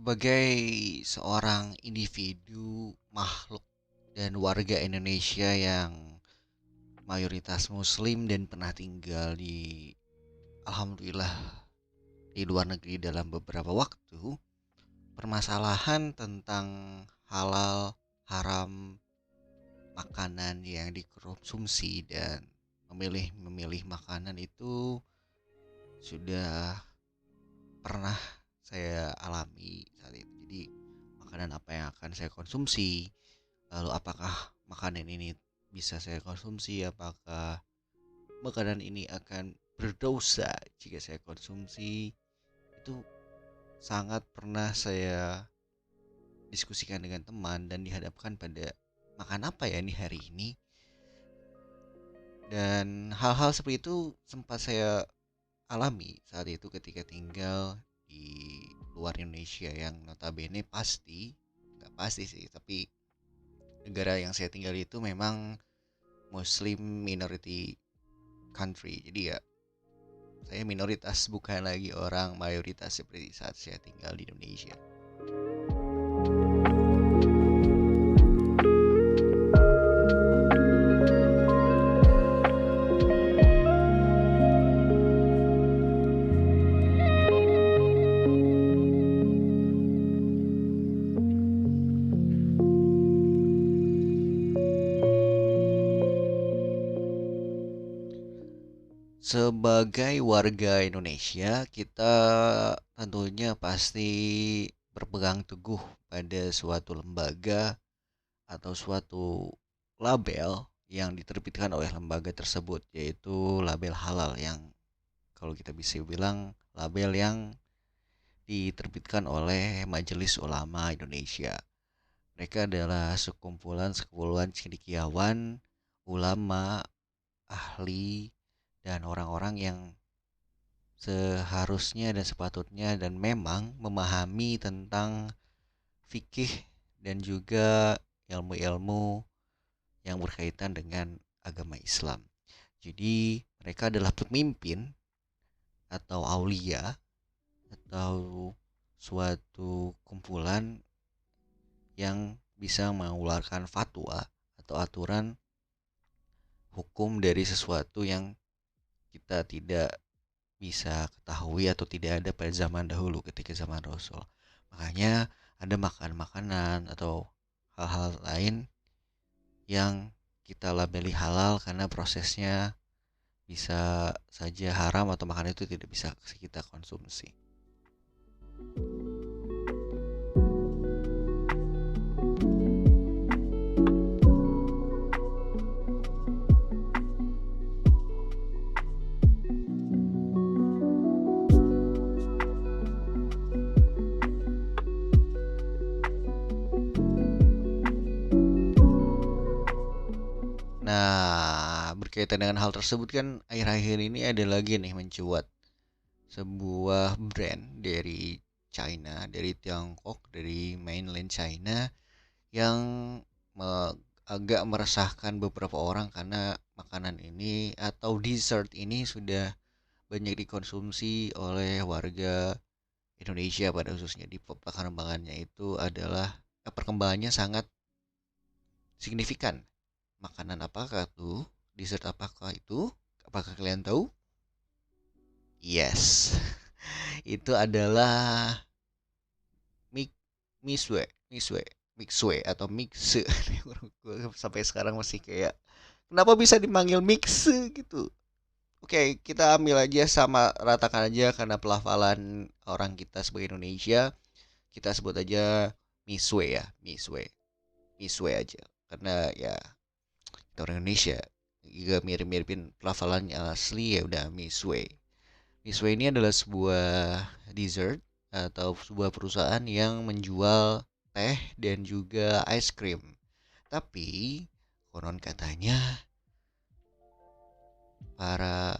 Sebagai seorang individu, makhluk, dan warga Indonesia yang mayoritas Muslim dan pernah tinggal di Alhamdulillah di luar negeri dalam beberapa waktu, permasalahan tentang halal, haram, makanan yang dikonsumsi dan memilih-memilih makanan itu sudah pernah saya alami saat itu. Jadi makanan apa yang akan saya konsumsi, lalu apakah makanan ini bisa saya konsumsi, apakah makanan ini akan berdosa jika saya konsumsi, itu sangat pernah saya diskusikan dengan teman dan dihadapkan pada makan apa ya ini hari ini. Dan hal-hal seperti itu sempat saya alami saat itu ketika tinggal di luar Indonesia yang notabene pasti, nggak pasti sih, tapi negara yang saya tinggal itu memang Muslim minority country. Jadi ya saya minoritas bukan lagi orang mayoritas seperti saat saya tinggal di Indonesia. Sebagai warga Indonesia, kita tentunya pasti berpegang teguh pada suatu lembaga atau suatu label yang diterbitkan oleh lembaga tersebut, yaitu label halal yang kalau kita bisa bilang label yang diterbitkan oleh Majelis Ulama Indonesia. Mereka adalah sekumpulan cendekiawan, ulama, ahli, dan orang-orang yang seharusnya dan sepatutnya dan memang memahami tentang fikih dan juga ilmu-ilmu yang berkaitan dengan agama Islam. Jadi mereka adalah pemimpin atau aulia atau suatu kumpulan yang bisa mengeluarkan fatwa atau aturan hukum dari sesuatu yang kita tidak bisa ketahui atau tidak ada pada zaman dahulu ketika zaman Rasul. Makanya ada makanan-makanan atau hal-hal lain yang kita labeli halal karena prosesnya bisa saja haram atau makanan itu tidak bisa kita konsumsi. Nah, berkaitan dengan hal tersebut kan akhir-akhir ini ada lagi nih mencuat sebuah brand dari China, dari Tiongkok, dari mainland China yang agak meresahkan beberapa orang karena makanan ini atau dessert ini sudah banyak dikonsumsi oleh warga Indonesia pada khususnya di perkembangannya itu adalah perkembangannya sangat signifikan. Makanan apakah tuh? Dessert apakah itu? Apakah kalian tahu? Yes. Itu adalah mik miswe, miswe, mixwe atau mixe. Gue sampai sekarang masih kayak kenapa bisa dipanggil mixe gitu. Oke, kita ambil aja sama ratakan aja karena pelafalan orang kita sebagai Indonesia, kita sebut aja miswe ya, miswe. Miswe aja. Karena ya kita orang Indonesia juga mirip-miripin pelafalannya asli ya udah miswe. Miswe ini adalah sebuah dessert atau sebuah perusahaan yang menjual teh dan juga ice cream. Tapi konon katanya para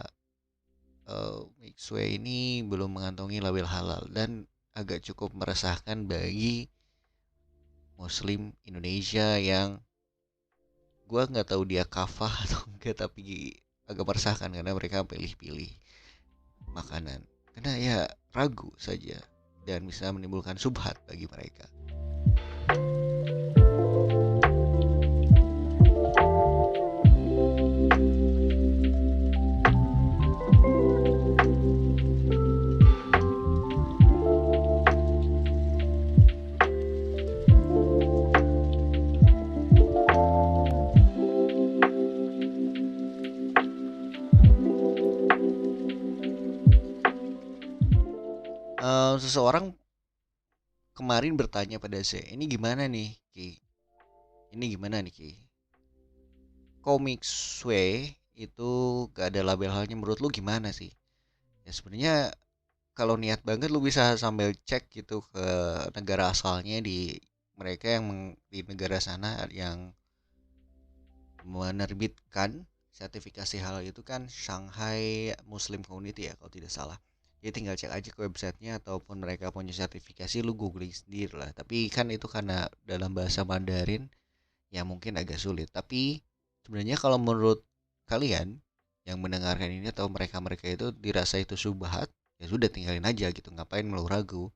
Mixway ini belum mengantongi label halal dan agak cukup meresahkan bagi Muslim Indonesia yang gua nggak tahu dia kafah atau enggak tapi agak meresahkan karena mereka pilih-pilih makanan karena ya ragu saja dan bisa menimbulkan subhat bagi mereka. Seseorang kemarin bertanya pada saya, ini gimana nih Ki? Ini gimana nih Ki? Komik Sway itu gak ada label halnya, menurut lu gimana sih? Ya sebenarnya kalau niat banget lu bisa sambil cek gitu ke negara asalnya, di mereka yang di negara sana yang menerbitkan sertifikasi halal itu kan Shanghai Muslim Community ya kalau tidak salah. Jadi tinggal cek aja ke websitenya ataupun mereka punya sertifikasi, lu googling sendiri lah. Tapi kan itu karena dalam bahasa Mandarin ya mungkin agak sulit. Tapi sebenarnya kalau menurut kalian yang mendengarkan ini atau mereka-mereka itu dirasa itu subhat, ya sudah tinggalin aja gitu. Ngapain lu ragu?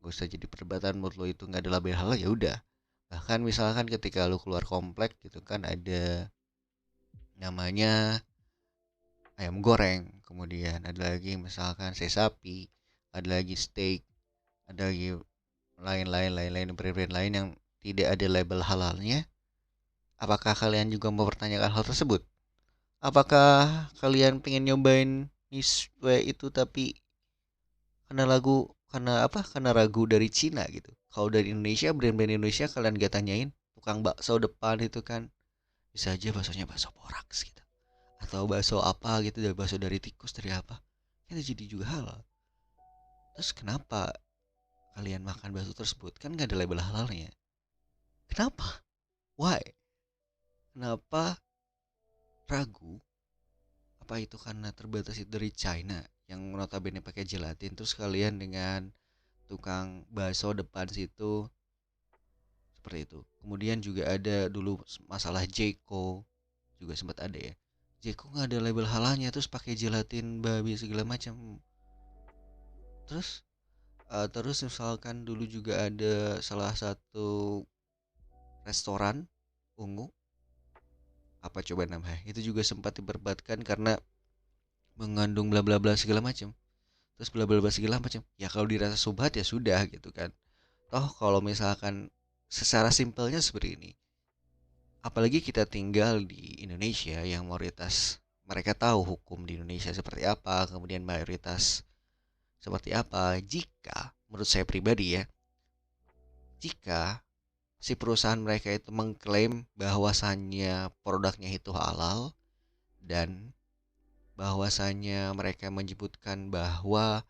Gak usah jadi perdebatan, menurut lo itu nggak ada label halal ya udah. Bahkan misalkan ketika lu keluar komplek gitu kan ada namanya ayam goreng, kemudian ada lagi misalkan sapi, ada lagi steak, ada lagi lain-lain brand-brand lain yang tidak ada label halalnya. Apakah kalian juga mempertanyakan hal tersebut? Apakah kalian pengen nyobain miswe itu tapi karena ragu dari Cina gitu? Kalau dari Indonesia, brand-brand Indonesia kalian gak tanyain tukang bakso depan itu kan bisa aja baksonya bakso poraks gitu, atau bakso apa gitu, dari bakso dari tikus dari apa, kan jadi juga halal. Terus kenapa kalian makan bakso tersebut kan gak ada label halalnya? Kenapa? Why? Kenapa ragu? Apa itu karena terbatas dari China yang notabene pakai gelatin, terus kalian dengan tukang bakso depan situ seperti itu. Kemudian juga ada dulu masalah Jeko, juga sempat ada ya. Jeko nggak ada label halalnya terus pakai gelatin babi segala macam. Terus misalkan dulu juga ada salah satu restoran ungu, apa coba namanya, itu juga sempat diperdebatkan karena mengandung bla bla bla segala macam. Terus bla bla bla segala macam, ya kalau dirasa subhat ya sudah gitu kan. Toh kalau misalkan secara simpelnya seperti ini, apalagi kita tinggal di Indonesia yang mayoritas mereka tahu hukum di Indonesia seperti apa, kemudian mayoritas seperti apa. Jika menurut saya pribadi ya, jika si perusahaan mereka itu mengklaim bahwasannya produknya itu halal dan bahwasannya mereka menyebutkan bahwa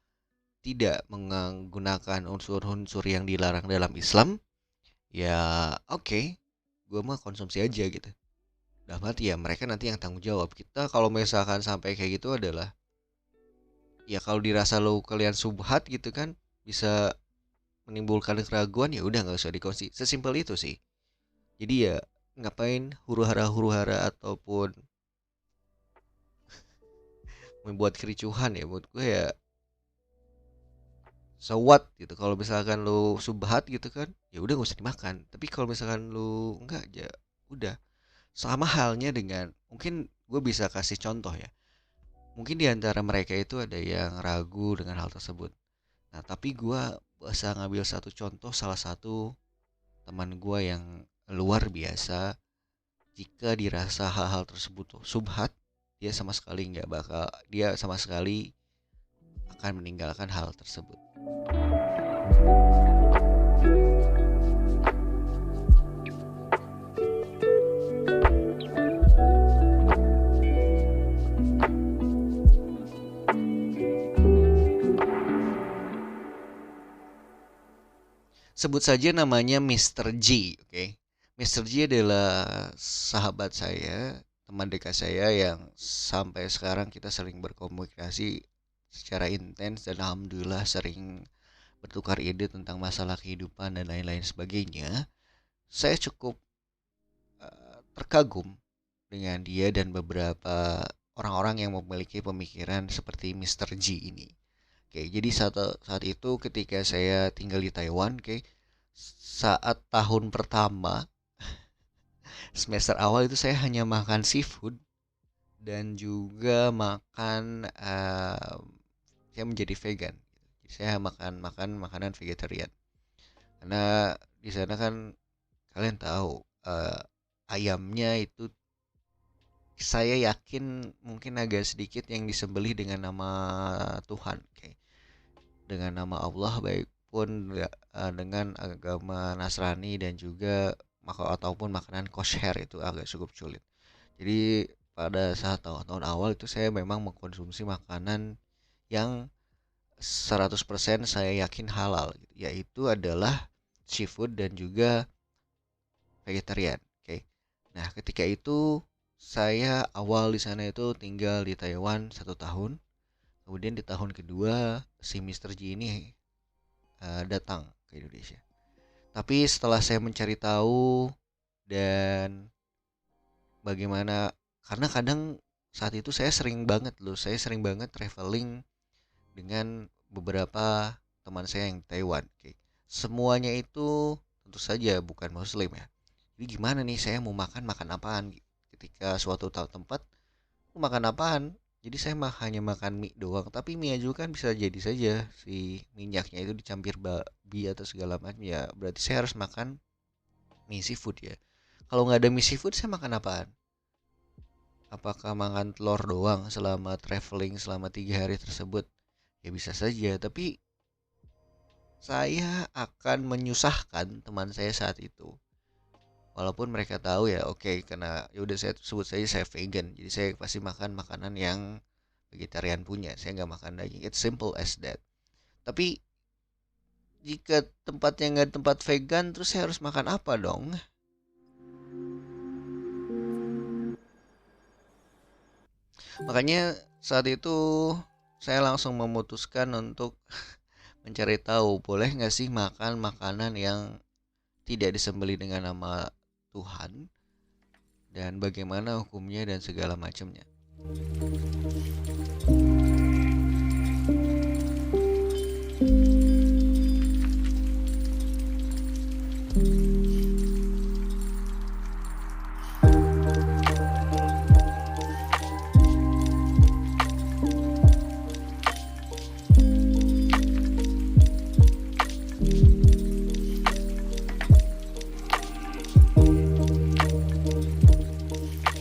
tidak menggunakan unsur-unsur yang dilarang dalam Islam, ya oke, gue mah konsumsi aja gitu. Dalam arti ya mereka nanti yang tanggung jawab. Kita kalau misalkan sampai kayak gitu adalah, ya kalau dirasa lo kalian subhat gitu kan, bisa menimbulkan keraguan, ya udah nggak usah dikonsumsi. Sesimpel itu sih. Jadi ya ngapain huru-hara ataupun membuat kericuhan, ya buat gue ya so what gitu. Kalau misalkan lu subhat gitu kan, ya udah gak usah dimakan. Tapi kalau misalkan lu enggak, ya udah. Sama halnya dengan, mungkin gue bisa kasih contoh ya. Mungkin di antara mereka itu ada yang ragu dengan hal tersebut. Nah, tapi gue bisa ngambil satu contoh salah satu teman gue yang luar biasa. Jika dirasa hal-hal tersebut tuh subhat, dia sama sekali akan meninggalkan hal tersebut. Sebut saja namanya Mr. G, oke. Mr. G adalah sahabat saya, teman dekat saya yang sampai sekarang kita sering berkomunikasi secara intens dan alhamdulillah sering bertukar ide tentang masalah kehidupan dan lain-lain sebagainya. Saya cukup terkagum dengan dia dan beberapa orang-orang yang memiliki pemikiran seperti Mr. G ini. Oke, jadi saat itu ketika saya tinggal di Taiwan, oke, saat tahun pertama semester awal itu saya hanya makan seafood dan juga makan saya menjadi vegan. Saya makan makan makanan vegetarian. Karena di sana kan kalian tahu ayamnya itu saya yakin mungkin agak sedikit yang disembelih dengan nama Tuhan, oke. Dengan nama Allah baik pun dengan agama Nasrani dan juga maka ataupun makanan kosher itu agak cukup sulit. Jadi pada saat tahun-tahun awal itu saya memang mengkonsumsi makanan yang 100% saya yakin halal, yaitu adalah seafood dan juga vegetarian. Oke. Nah, ketika itu saya awal di sana itu tinggal di Taiwan 1 tahun. Kemudian di tahun kedua si Mister G ini datang ke Indonesia. Tapi setelah saya mencari tahu dan bagaimana, karena kadang saat itu saya sering banget traveling dengan beberapa teman saya yang di Taiwan. Oke. Semuanya itu tentu saja bukan Muslim ya. Jadi gimana nih saya mau makan makan apaan? Ketika suatu tempat mau makan apaan? Jadi saya hanya makan mie doang. Tapi mie juga kan bisa jadi saja si minyaknya itu dicampur babi atau segala macam ya. Berarti saya harus makan mie seafood ya. Kalau nggak ada mie seafood saya makan apaan? Apakah makan telur doang selama traveling selama 3 hari tersebut? Ya bisa saja. Tapi saya akan menyusahkan teman saya saat itu. Walaupun mereka tahu ya, oke, karena ya udah saya sebut saja saya vegan, jadi saya pasti makan makanan yang vegetarian punya. Saya nggak makan daging. It's simple as that. Tapi jika tempatnya nggak tempat vegan, terus saya harus makan apa dong? Makanya saat itu saya langsung memutuskan untuk mencari tahu, boleh nggak sih makan makanan yang tidak disembelih dengan nama Tuhan dan bagaimana hukumnya dan segala macamnya.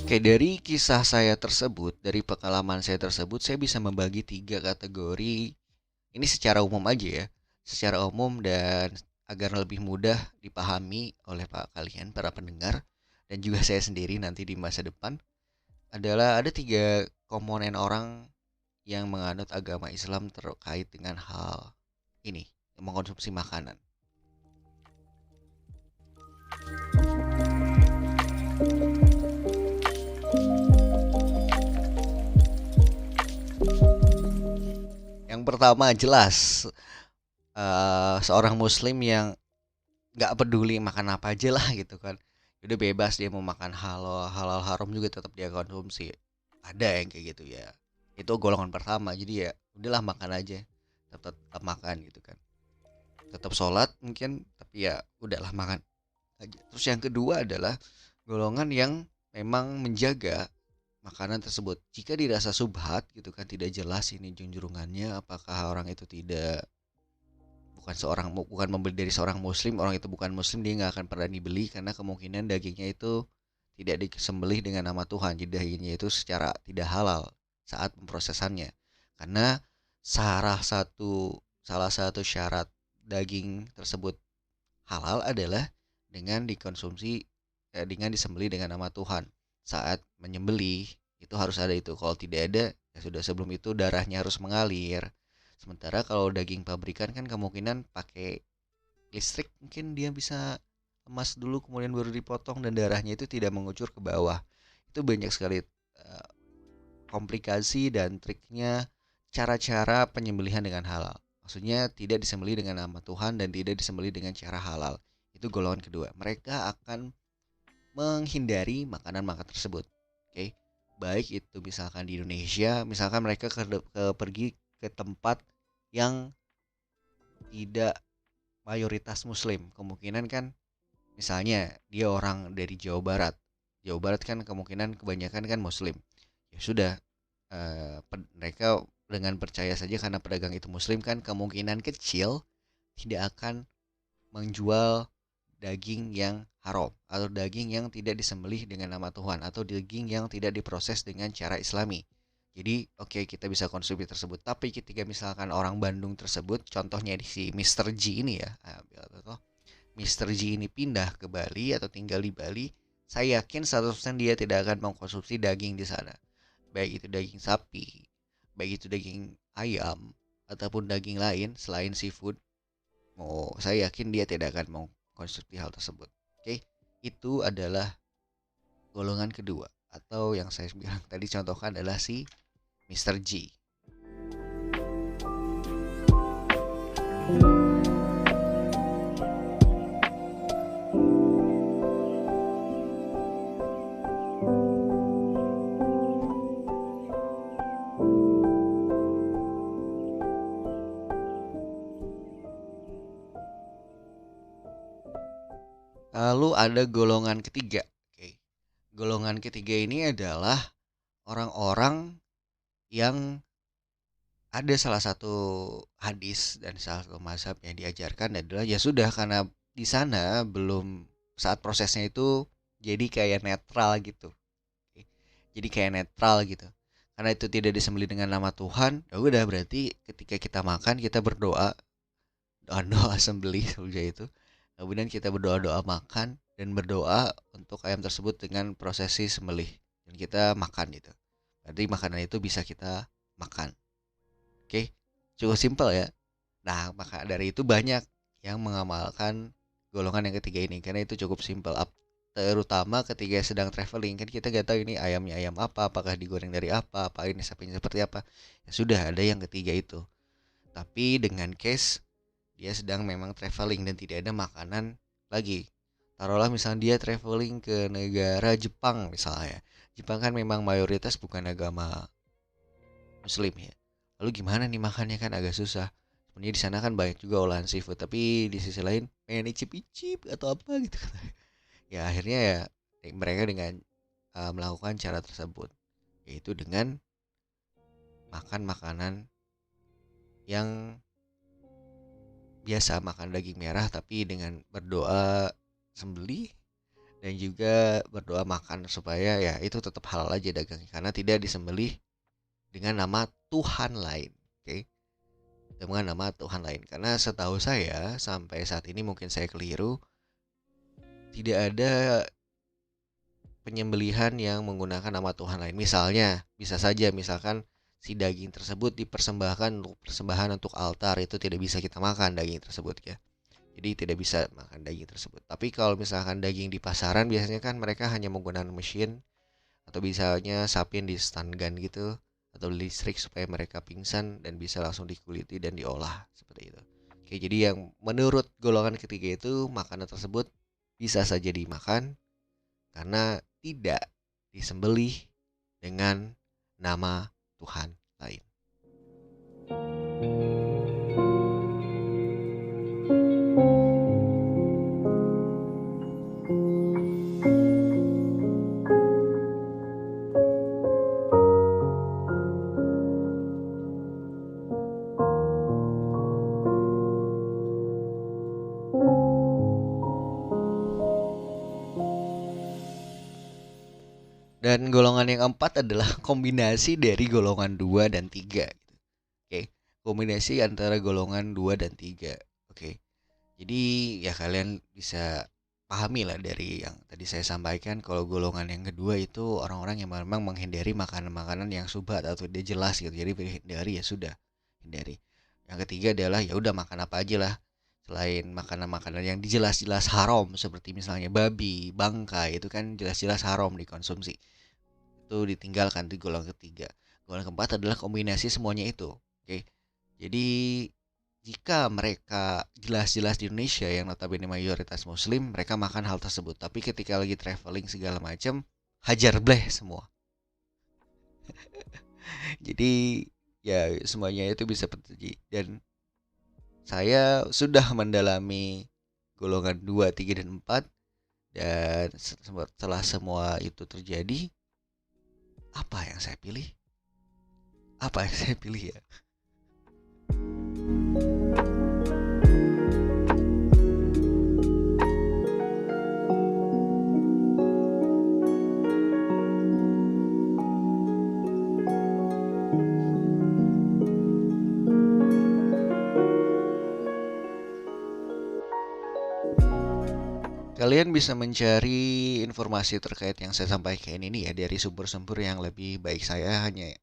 Oke, dari kisah saya tersebut, dari pengalaman saya tersebut, saya bisa membagi 3 kategori. Ini secara umum aja ya, secara umum dan agar lebih mudah dipahami oleh kalian para pendengar dan juga saya sendiri nanti di masa depan adalah ada 3 komponen orang yang menganut agama Islam terkait dengan hal ini, mengkonsumsi makanan. Yang pertama jelas seorang Muslim yang nggak peduli makan apa aja lah gitu kan, udah bebas dia mau makan halal halal haram juga tetap dia konsumsi. Ada yang kayak gitu ya, itu golongan pertama. Jadi ya udahlah makan aja, tetap makan gitu kan, tetap sholat mungkin tapi ya udahlah makan aja. Terus yang kedua adalah golongan yang memang menjaga makanan tersebut jika dirasa subhat gitu kan, tidak jelas ini junjungannya, apakah orang itu tidak bukan membeli dari seorang muslim, orang itu bukan muslim, dia nggak akan pernah dibeli karena kemungkinan dagingnya itu tidak disembelih dengan nama Tuhan, jadi dagingnya itu secara tidak halal saat pemrosesannya. Karena salah satu syarat daging tersebut halal adalah dengan disembelih dengan nama Tuhan. Saat menyembelih itu harus ada itu. Kalau tidak ada, ya sudah, sebelum itu darahnya harus mengalir. Sementara kalau daging pabrikan kan kemungkinan pakai listrik, mungkin dia bisa emas dulu kemudian baru dipotong dan darahnya itu tidak mengucur ke bawah. Itu banyak sekali komplikasi dan triknya cara-cara penyembelihan dengan halal. Maksudnya tidak disembelih dengan nama Tuhan dan tidak disembelih dengan cara halal. Itu golongan kedua. Mereka akan menghindari makanan-makanan tersebut. Oke. Baik itu misalkan di Indonesia, misalkan mereka pergi ke tempat yang tidak mayoritas muslim. Kemungkinan kan misalnya dia orang dari Jawa Barat. Jawa Barat kan kemungkinan kebanyakan kan muslim. Ya sudah, mereka dengan percaya saja karena pedagang itu muslim kan kemungkinan kecil tidak akan menjual daging yang haram atau daging yang tidak disembelih dengan nama Tuhan atau daging yang tidak diproses dengan cara Islami. Jadi oke, kita bisa konsumsi tersebut. Tapi ketika misalkan orang Bandung tersebut, contohnya di si Mister G ini ya, Mister G ini pindah ke Bali atau tinggal di Bali, saya yakin 100% dia tidak akan mengkonsumsi daging di sana. Baik itu daging sapi, baik itu daging ayam, ataupun daging lain selain seafood. Saya yakin dia tidak akan mau konsumsi hal tersebut. Oke, itu adalah golongan kedua atau yang saya bilang tadi contohkan adalah si Mister G. Lalu ada golongan ketiga. Oke. Golongan ketiga ini adalah orang-orang yang ada salah satu hadis dan salah satu mazhab yang diajarkan adalah ya sudah, karena di sana belum, saat prosesnya itu jadi kayak netral gitu. Oke. Jadi kayak netral gitu. Karena itu tidak disembelih dengan nama Tuhan, ya udah berarti ketika kita makan kita berdoa, doa-doa sembelih seperti itu. Kemudian kita berdoa-doa makan dan berdoa untuk ayam tersebut dengan prosesi sembelih dan kita makan gitu. Berarti makanan itu bisa kita makan. Oke, cukup simpel ya. Nah, maka dari itu banyak yang mengamalkan golongan yang ketiga ini karena itu cukup simpel. Terutama ketika sedang traveling kan kita gak tahu ini ayamnya ayam apa, apakah digoreng dari apa ini sapinya seperti apa. Ya sudah, ada yang ketiga itu. Tapi dengan case dia sedang memang traveling dan tidak ada makanan lagi. Taruhlah misalnya dia traveling ke negara Jepang misalnya. Jepang kan memang mayoritas bukan agama Muslim ya. Lalu gimana nih makannya, kan agak susah. Sebenarnya di sana kan banyak juga olahan seafood, tapi di sisi lain pengen icip-icip atau apa gitu. Ya akhirnya ya mereka dengan melakukan cara tersebut, yaitu dengan makan makanan yang biasa, makan daging merah tapi dengan berdoa sembelih dan juga berdoa makan supaya ya itu tetap halal aja dagangnya karena tidak disembelih dengan nama Tuhan lain. Oke, dengan nama Tuhan lain. Karena setahu saya sampai saat ini, mungkin saya keliru, tidak ada penyembelihan yang menggunakan nama Tuhan lain. Misalnya, bisa saja misalkan si daging tersebut dipersembahkan untuk persembahan untuk altar, itu tidak bisa kita makan daging tersebut ya. Jadi tidak bisa makan daging tersebut. Tapi kalau misalkan daging di pasaran biasanya kan mereka hanya menggunakan mesin atau misalnya sapi yang di stun gun gitu atau listrik supaya mereka pingsan dan bisa langsung dikuliti dan diolah seperti itu. Oke, jadi yang menurut golongan ketiga itu makanan tersebut bisa saja dimakan karena tidak disembelih dengan nama Tuhan lain. Dan golongan yang keempat adalah kombinasi dari golongan 2 dan 3. Oke, kombinasi antara golongan 2 dan 3. Oke, jadi ya kalian bisa pahami lah dari yang tadi saya sampaikan kalau golongan yang kedua itu orang-orang yang memang menghindari makanan-makanan yang subhat atau dia jelas gitu. Jadi hindari, ya sudah, hindari. Yang ketiga adalah ya udah makan apa aja lah selain makanan-makanan yang jelas-jelas haram seperti misalnya babi, bangkai itu kan jelas-jelas haram dikonsumsi. Itu ditinggalkan di golongan ketiga. Golongan keempat adalah kombinasi semuanya itu. Oke. Jadi jika mereka jelas-jelas di Indonesia yang notabene mayoritas muslim, mereka makan hal tersebut. Tapi ketika lagi traveling segala macam, hajar bleh semua. Jadi ya semuanya itu bisa terjadi dan saya sudah mendalami golongan 2, 3, dan 4, dan setelah semua itu terjadi, apa yang saya pilih? Apa yang saya pilih ya? Kalian bisa mencari informasi terkait yang saya sampaikan ini ya dari sumber-sumber yang lebih baik. Saya hanya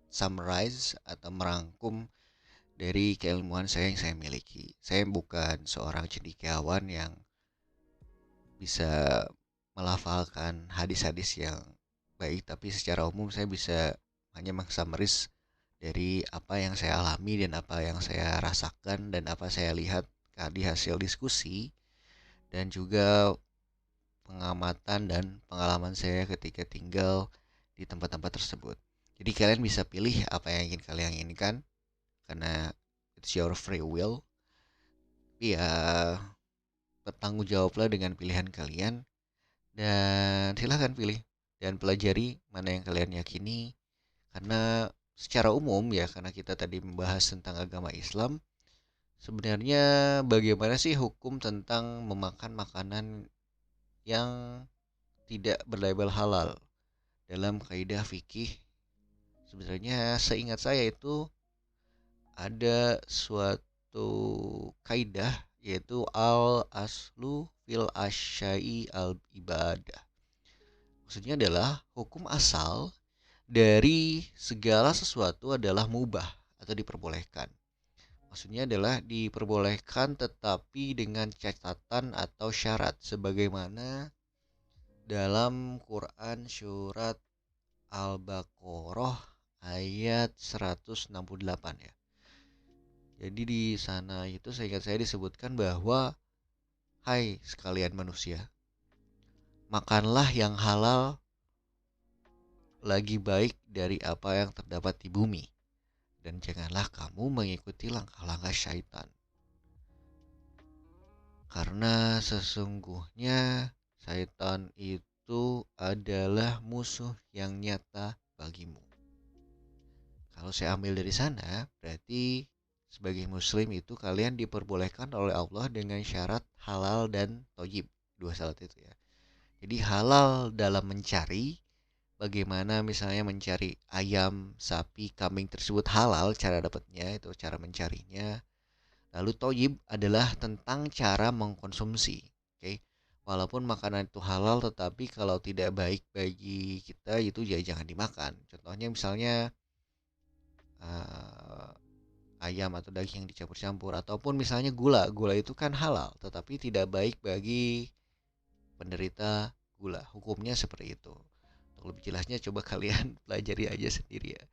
summarize atau merangkum dari keilmuan saya yang saya miliki. Saya bukan seorang cendekiawan yang bisa melafalkan hadis-hadis yang baik, tapi secara umum saya bisa hanya mengsummarize dari apa yang saya alami dan apa yang saya rasakan dan apa saya lihat di hasil diskusi dan juga pengamatan dan pengalaman saya ketika tinggal di tempat-tempat tersebut. Jadi kalian bisa pilih apa yang ingin kalian inginkan karena it's your free will. Ya, bertanggung jawablah dengan pilihan kalian dan silahkan pilih dan pelajari mana yang kalian yakini karena secara umum ya karena kita tadi membahas tentang agama Islam, sebenarnya bagaimana sih hukum tentang memakan makanan yang tidak berlabel halal dalam kaidah fikih? Sebenarnya seingat saya itu ada suatu kaidah yaitu al aslu fil asyai al ibadah. Maksudnya adalah hukum asal dari segala sesuatu adalah mubah atau diperbolehkan. Maksudnya adalah diperbolehkan tetapi dengan catatan atau syarat sebagaimana dalam Quran surat Al-Baqarah ayat 168 ya. Jadi di sana itu seingat saya disebutkan bahwa hai sekalian manusia, makanlah yang halal lagi baik dari apa yang terdapat di bumi. Dan janganlah kamu mengikuti langkah-langkah syaitan. Karena sesungguhnya syaitan itu adalah musuh yang nyata bagimu. Kalau saya ambil dari sana, berarti sebagai muslim itu kalian diperbolehkan oleh Allah dengan syarat halal dan thayyib. Dua syarat itu ya. Jadi halal dalam mencari, bagaimana misalnya mencari ayam, sapi, kambing tersebut halal cara dapatnya, itu cara mencarinya. Lalu thayyib adalah tentang cara mengkonsumsi. Oke. Walaupun makanan itu halal tetapi kalau tidak baik bagi kita itu ya jangan dimakan. Contohnya misalnya ayam atau daging yang dicampur-campur ataupun misalnya gula. Gula itu kan halal tetapi tidak baik bagi penderita gula. Hukumnya seperti itu. Untuk lebih jelasnya coba kalian pelajari aja sendiri ya.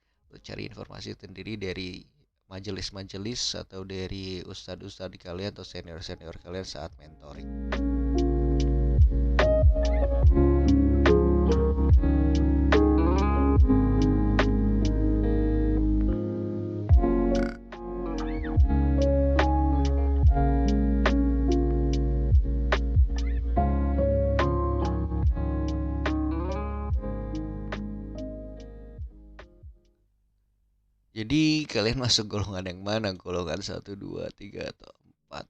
Cari informasi sendiri dari majelis-majelis atau dari ustadz-ustadz kalian atau senior-senior kalian saat mentoring. Jadi kalian masuk golongan yang mana? Golongan 1, 2, 3, atau 4?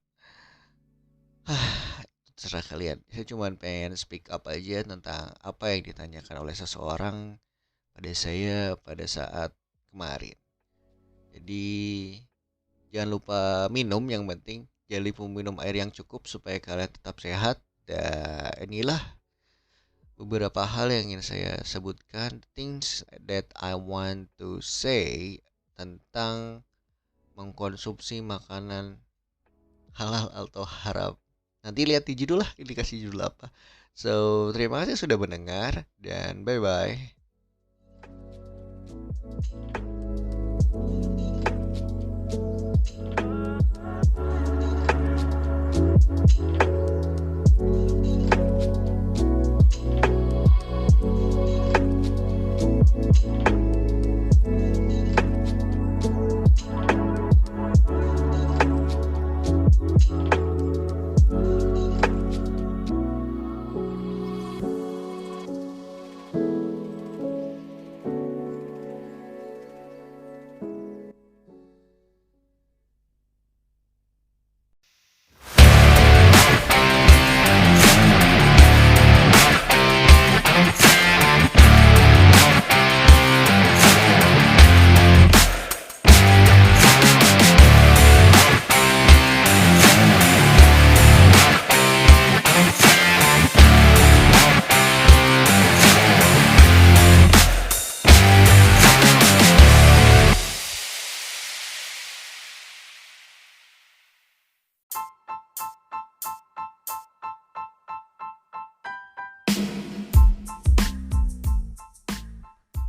Terserah kalian. Saya cuma pengen speak up aja tentang apa yang ditanyakan oleh seseorang pada saya pada saat kemarin. Jadi jangan lupa minum, yang penting jangan lupa minum air yang cukup supaya kalian tetap sehat. Dan inilah beberapa hal yang ingin saya sebutkan, things that I want to say tentang mengkonsumsi makanan halal atau haram. Nanti lihat di judul lah, ini kasih judul apa. So, terima kasih sudah mendengar dan bye-bye.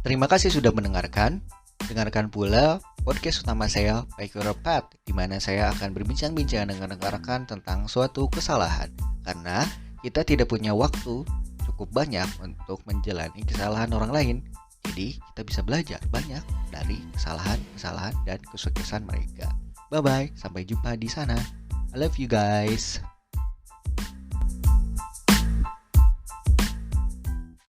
Terima kasih sudah mendengarkan. Dengarkan pula podcast utama saya, Pick Your Path, di mana saya akan berbincang-bincang dengan rekan-rekan tentang suatu kesalahan. Karena kita tidak punya waktu cukup banyak untuk menjalani kesalahan orang lain. Jadi kita bisa belajar banyak dari kesalahan-kesalahan dan kesuksesan mereka. Bye-bye, sampai jumpa di sana. I love you guys.